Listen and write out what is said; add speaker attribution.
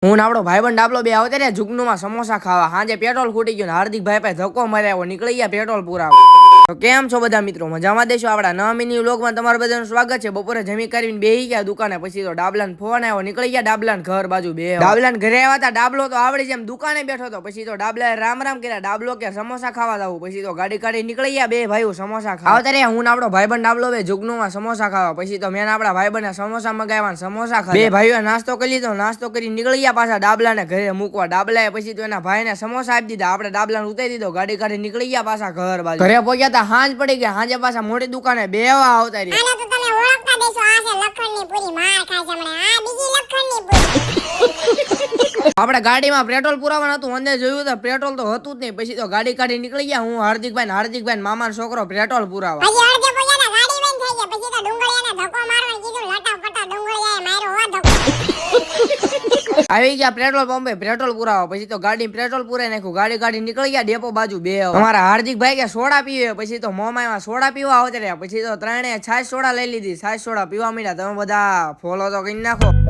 Speaker 1: હું આપડો ભાઈબંધ ડાબલો બે આવતા રહ્યા જુગનુમાં સમોસા ખાવા. હાજે પેટ્રોલ ખૂટી ગયું, હાર્દિકભાઈ પાસે ધક્કો માર્યા, નીકળી ગયા પેટ્રોલ પુરાવા. તો કેમ છો બધા મિત્રો, મજામાં દેશો? આપડા નવા મિની વ્લોગમાં તમારું બધાનું સ્વાગત છે. બપોરે જમી કરીને બેહી ગયા દુકાને, પછી તો ડાબલાને ફોન આવ્યો, નીકળી ગયા ડાબલાને ઘર બાજુ બે. ડાબલાને ઘરે આવ્યા હતા, ડાબલો તો આવડી જેમ દુકાને બેઠો હતો. પછી તો ડાબલાએ રામ રામ કર્યા, ડાબલો કે સમોસા ખાવા જવું. પછી તો ગાડી કાઢી નીકળી ગયા બે ભાઈઓ સમોસા ખાવા. આવતા રહ્યા હું આપડો ભાઈબંધ ડાબલો બે જુગનુમાં સમોસા ખાવા. પછી તો મેં આપડા ભાઈબંધને સમોસા મગાવ્યા, સમોસા ખાવા. બે ભાઈઓ નાસ્તો કરી લીધો, નાસ્તો કરી નીકળી ગયા પાછા ડાબલાને ઘરે મૂકવા. ડાબલાએ પછી તો એના ભાઈને સમોસા આપી દીધા, આપણે ડાબલાને ઉતારી દીધો, ગાડી કાઢી નીકળી ગયા પાછા ઘર બાજુ. ઘરે પહોંચ્યા તા હાંજ પડી ગયા, હાંજે પાછા મોટી દુકાને બેવા આવતા રહ્યા.
Speaker 2: આને તો તમે ઓળખતા દેશો, આ છે લખણની પૂરી માર ખાય છે હમણે, આ બીજી લખણની પૂરી.
Speaker 1: આપણે ગાડીમાં પેટ્રોલ પુરાવાનું હતું, અંદર જોયું તો પેટ્રોલ તો હતું જ નહીં. પછી તો ગાડી કાઢી નીકળી ગયા હું, હાર્દિકભાઈ મામાનો છોકરો પેટ્રોલ પુરાવા.
Speaker 2: હજી અડધે પહોંચ્યા તા ગાડી બંધ થઈ ગઈ. પછી તો ડુંગળિયાને ધક્કો મારવાનું કીધું, લટાફટા ડુંગળિયાએ માર્યો હો ધક્કો.
Speaker 1: આવી ગયા પેટ્રોલ પંપે પેટ્રોલ પુરાવા. પછી તો ગાડી પેટ્રોલ પુરાઈ નાખ્યું, ગાડી કાઢી નીકળી ગયા ડેપો બાજુ બે. અમારા હાર્દિકભાઈ કે સોડા પીવે, પછી તો મોમામાં સોડા પીવા આવતા રહ્યા. પછી તો ત્રણે છાશ સોડા લઈ લીધી, છાશ સોડા પીવા માંડ્યા. તમે બધા ફોલો તો કરી નાખો.